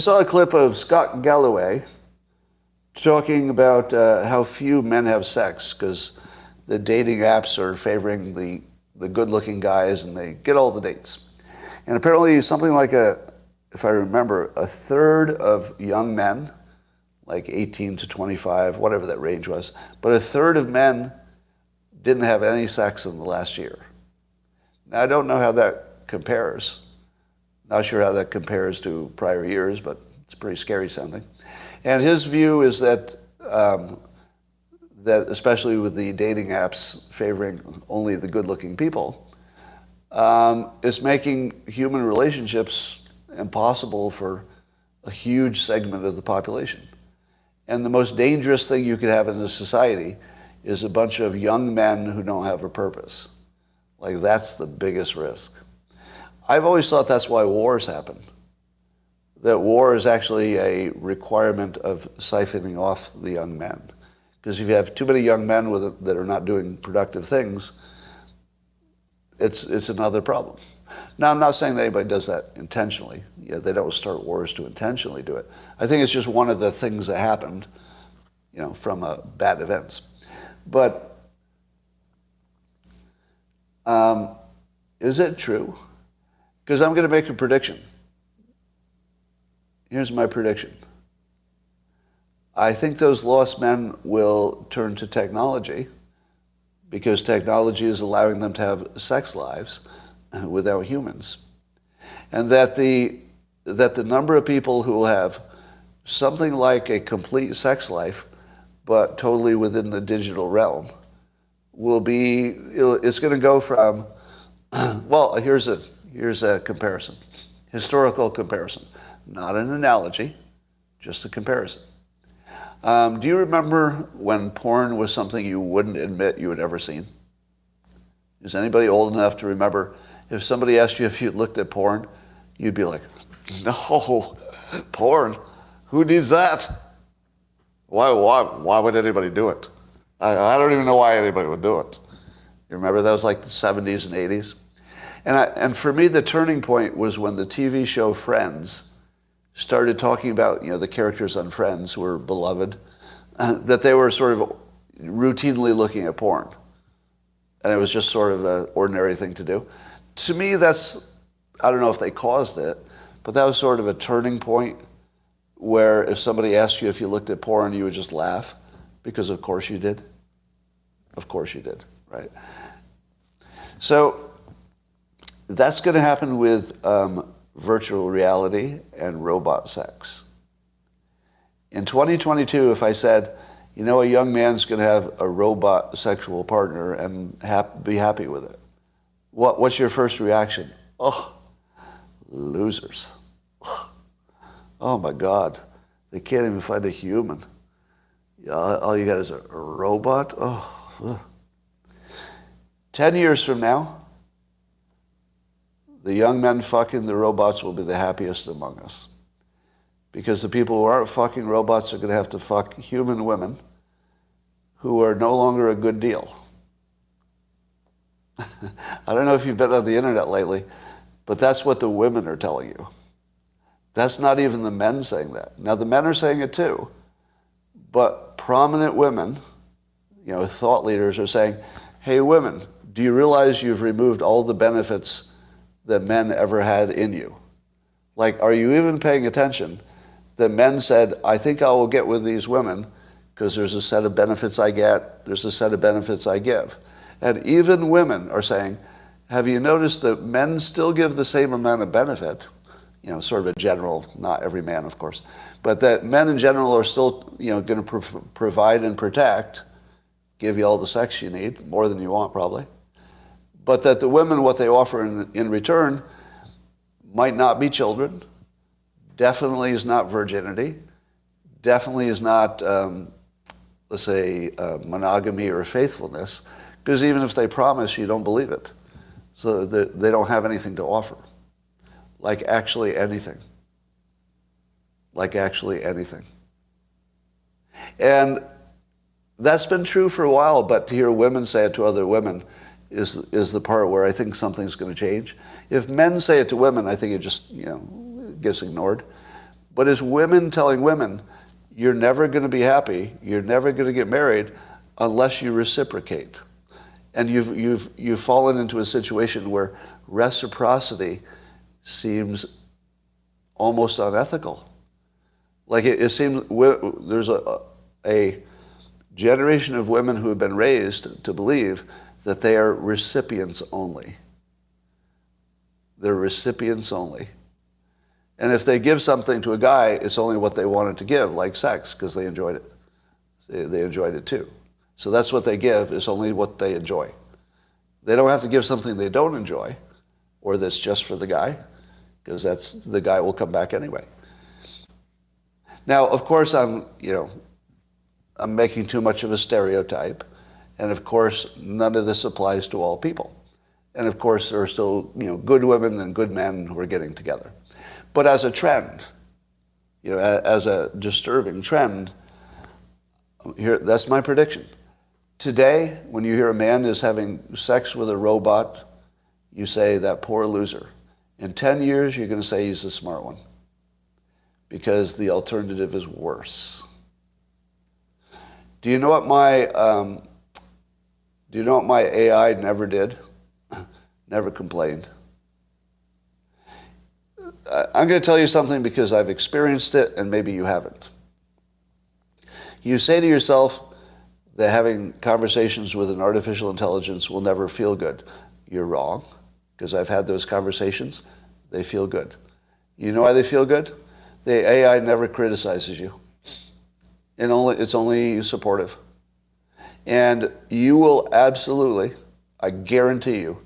I saw a clip of Scott Galloway talking about how few men have sex because the dating apps are favoring the good-looking guys and they get all the dates. And apparently something like if I remember, a third of young men, like 18 to 25, whatever that range was, but a third of men didn't have any sex in the last year. Now, I don't know how that compares. Not sure how that compares to prior years, but it's pretty scary sounding. And his view is that that especially with the dating apps favoring only the good-looking people, it's making human relationships impossible for a huge segment of the population. And the most dangerous thing you could have in a society is a bunch of young men who don't have a purpose. Like, that's the biggest risk. I've always thought that's why wars happen. That war is actually a requirement of siphoning off the young men. Because if you have too many young men that are not doing productive things, it's another problem. Now, I'm not saying that anybody does that intentionally. They don't start wars to intentionally do it. I think it's just one of the things that happened, from bad events. But is it true? Because I'm going to make a prediction. Here's my prediction. I think those lost men will turn to technology because technology is allowing them to have sex lives without humans. And that the number of people who will have something like a complete sex life, but totally within the digital realm, it's going to go from, well, here's a comparison, historical comparison. Not an analogy, just a comparison. Do you remember when porn was something you wouldn't admit you had ever seen? Is anybody old enough to remember if somebody asked you if you'd looked at porn, you'd be like, no, porn? Who needs that? Why would anybody do it? I don't even know why anybody would do it. You remember that was like the 70s and 80s? And for me, the turning point was when the TV show Friends started talking about, the characters on Friends who were beloved, that they were sort of routinely looking at porn. And it was just sort of an ordinary thing to do. To me, I don't know if they caused it, but that was sort of a turning point where if somebody asked you if you looked at porn, you would just laugh because of course you did. Of course you did, right? So that's going to happen with virtual reality and robot sex. In 2022, if I said, a young man's going to have a robot sexual partner and be happy with it, what's your first reaction? Oh, losers. Oh my God, they can't even find a human. All you got is a robot? Oh. Ugh. 10 years from now, the young men fucking the robots will be the happiest among us. Because the people who aren't fucking robots are going to have to fuck human women who are no longer a good deal. I don't know if you've been on the internet lately, but that's what the women are telling you. That's not even the men saying that. Now, the men are saying it too, but prominent women, thought leaders are saying, hey, women, do you realize you've removed all the benefits that men ever had in you? Like, are you even paying attention that men said, I think I will get with these women because there's a set of benefits I get, there's a set of benefits I give. And even women are saying, have you noticed that men still give the same amount of benefit? Sort of a general, not every man, of course, but that men in general are still, going to provide and protect, give you all the sex you need, more than you want probably. But that the women, what they offer in return might not be children, definitely is not virginity, definitely is not, let's say, monogamy or faithfulness, because even if they promise, you don't believe it. So they don't have anything to offer. Like actually anything. Like actually anything. And that's been true for a while, but to hear women say it to other women is the part where I think something's going to change. If men say it to women, I think it just, gets ignored. But it's women telling women, you're never going to be happy, you're never going to get married unless you reciprocate. And you've fallen into a situation where reciprocity seems almost unethical. Like it seems there's a generation of women who have been raised to believe that they are recipients only. They're recipients only. And if they give something to a guy, it's only what they wanted to give, like sex, because they enjoyed it. They enjoyed it too. So that's what they give, is only what they enjoy. They don't have to give something they don't enjoy, or that's just for the guy, because the guy will come back anyway. Now, of course, I'm making too much of a stereotype, and of course, none of this applies to all people. And of course, there are still good women and good men who are getting together. But as a trend, as a disturbing trend, that's my prediction. Today, when you hear a man is having sex with a robot, you say, that poor loser. In 10 years, you're going to say he's the smart one, because the alternative is worse. Do you know what my AI never did? Never complained. I'm going to tell you something because I've experienced it and maybe you haven't. You say to yourself that having conversations with an artificial intelligence will never feel good. You're wrong, because I've had those conversations. They feel good. You know why they feel good? The AI never criticizes you. It's only supportive. And you will absolutely, I guarantee you,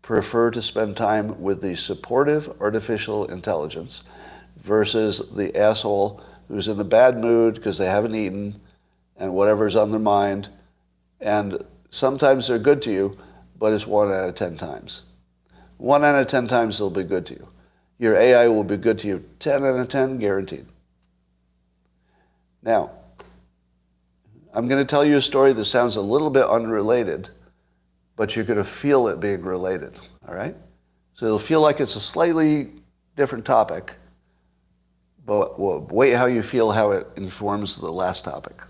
prefer to spend time with the supportive artificial intelligence versus the asshole who's in a bad mood because they haven't eaten and whatever's on their mind. And sometimes they're good to you, but it's 1 out of 10 times. 1 out of 10 times they'll be good to you. Your AI will be good to you 10 out of 10, guaranteed. Now, I'm going to tell you a story that sounds a little bit unrelated, but you're going to feel it being related, all right? So it'll feel like it's a slightly different topic, but wait how you feel how it informs the last topic.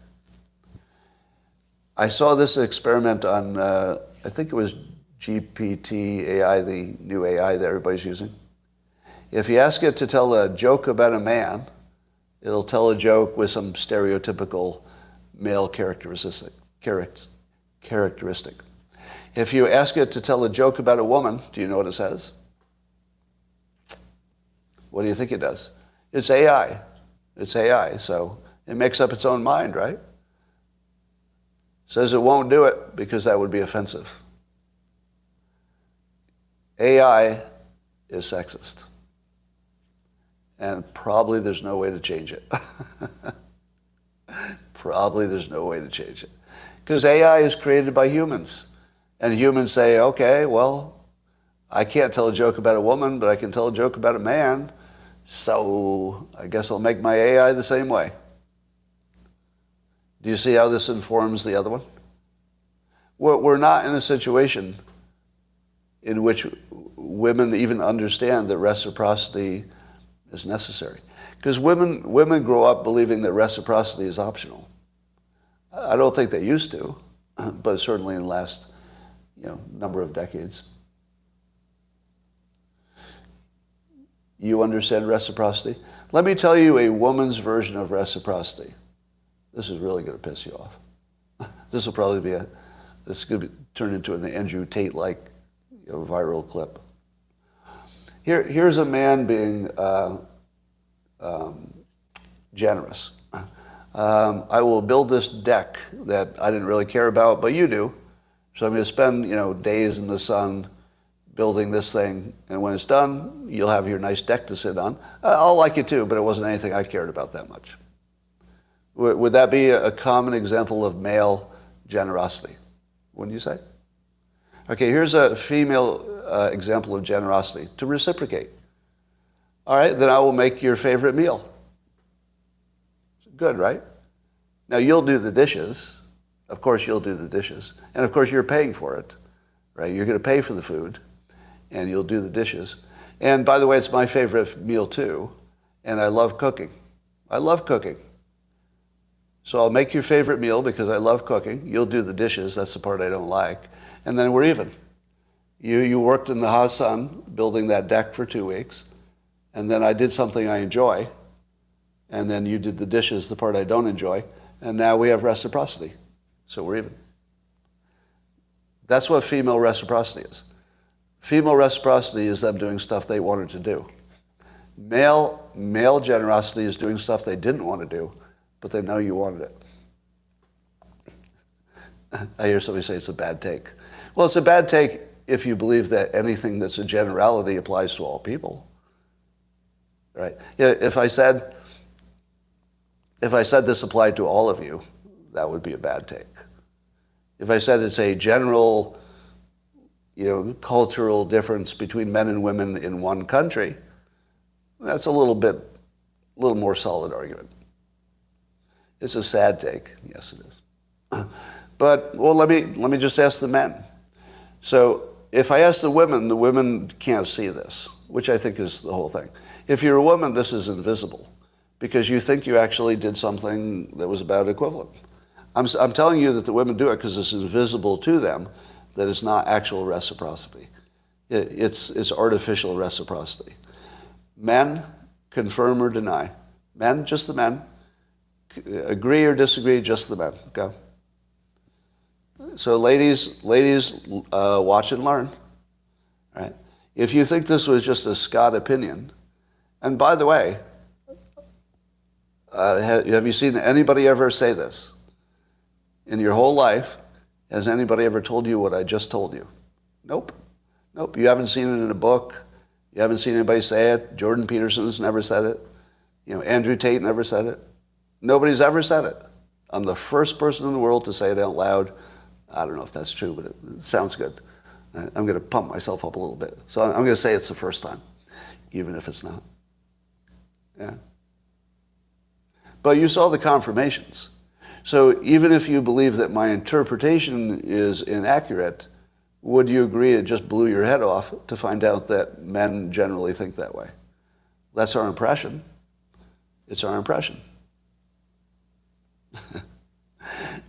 I saw this experiment on, I think it was GPT AI, the new AI that everybody's using. If you ask it to tell a joke about a man, it'll tell a joke with some stereotypical male characteristic. If you ask it to tell a joke about a woman, do you know what it says? What do you think it does? It's AI. It's AI, so it makes up its own mind, right? Says it won't do it because that would be offensive. AI is sexist. And probably there's no way to change it. Probably there's no way to change it. Because AI is created by humans. And humans say, okay, well, I can't tell a joke about a woman, but I can tell a joke about a man. So I guess I'll make my AI the same way. Do you see how this informs the other one? We're not in a situation in which women even understand that reciprocity is necessary. Because women grow up believing that reciprocity is optional. I don't think they used to, but certainly in the last number of decades. You understand reciprocity? Let me tell you a woman's version of reciprocity. This is really going to piss you off. This will probably be this could turn into an Andrew Tate-like viral clip. Here's a man being generous. I will build this deck that I didn't really care about, but you do. So I'm going to spend, days in the sun building this thing, and when it's done, you'll have your nice deck to sit on. I'll like it too, but it wasn't anything I cared about that much. Would that be a common example of male generosity? Wouldn't you say? Okay, here's a female example of generosity, to reciprocate. All right, then I will make your favorite meal. Good, right? Now you'll do the dishes. Of course you'll do the dishes. And of course you're paying for it, right? You're going to pay for the food, and you'll do the dishes. And by the way, it's my favorite meal too, and I love cooking. I love cooking. So I'll make your favorite meal because I love cooking. You'll do the dishes. That's the part I don't like. And then we're even. You worked in the hot sun building that deck for 2 weeks. And then I did something I enjoy. And then you did the dishes, the part I don't enjoy. And now we have reciprocity. So we're even. That's what female reciprocity is. Female reciprocity is them doing stuff they wanted to do. Male generosity is doing stuff they didn't want to do, but they know you wanted it. I hear somebody say it's a bad take. Well, it's a bad take if you believe that anything that's a generality applies to all people. Right? Yeah, if I said this applied to all of you, that would be a bad take. If I said it's a general, cultural difference between men and women in one country, that's a little more solid argument. It's a sad take. Yes, it is. But, well, let me just ask the men. So if I ask the women can't see this, which I think is the whole thing. If you're a woman, this is invisible because you think you actually did something that was about equivalent. I'm telling you that the women do it because it's invisible to them, that it's not actual reciprocity. It's artificial reciprocity. Men, confirm or deny. Men, just the men. Agree or disagree, just the men. Okay? So ladies, watch and learn. Right? If you think this was just a Scott opinion, and by the way, have you seen anybody ever say this? In your whole life, has anybody ever told you what I just told you? Nope. You haven't seen it in a book. You haven't seen anybody say it. Jordan Peterson's never said it. Andrew Tate never said it. Nobody's ever said it. I'm the first person in the world to say it out loud. I don't know if that's true, but it sounds good. I'm going to pump myself up a little bit. So I'm going to say it's the first time, even if it's not. Yeah. But you saw the confirmations. So even if you believe that my interpretation is inaccurate, would you agree it just blew your head off to find out that men generally think that way? That's our impression. It's our impression.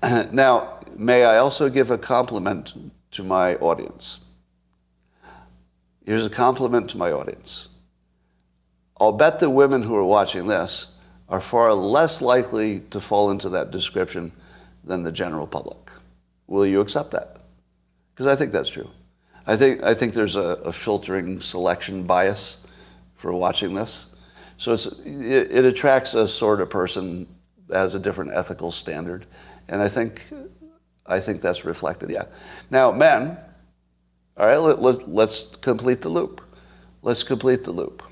Now, may I also give a compliment to my audience? Here's a compliment to my audience. I'll bet the women who are watching this are far less likely to fall into that description than the general public. Will you accept that? Because I think that's true. I think there's a filtering selection bias for watching this. So it attracts a sort of person that has a different ethical standard. And I think that's reflected, yeah. Now, men, all right, let's complete the loop. Let's complete the loop.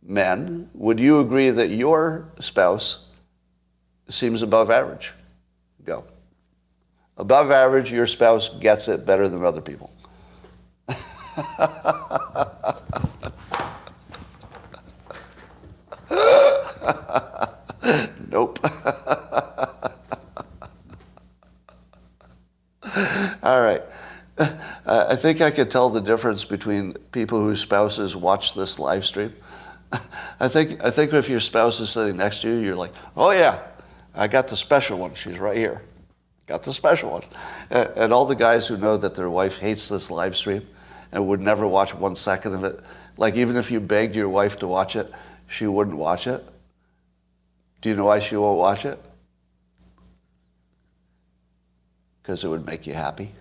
Men, would you agree that your spouse seems above average? Go. Above average, your spouse gets it better than other people. Nope. All right. I think I could tell the difference between people whose spouses watch this live stream. I think if your spouse is sitting next to you, you're like, oh yeah, I got the special one. She's right here. Got the special one. And all the guys who know that their wife hates this live stream and would never watch 1 second of it, like even if you begged your wife to watch it, she wouldn't watch it. Do you know why she won't watch it? Because it would make you happy.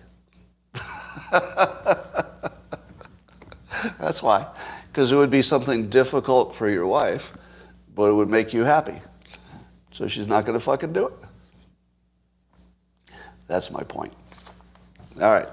That's why. Because it would be something difficult for your wife, but it would make you happy. So she's not going to fucking do it. That's my point. All right.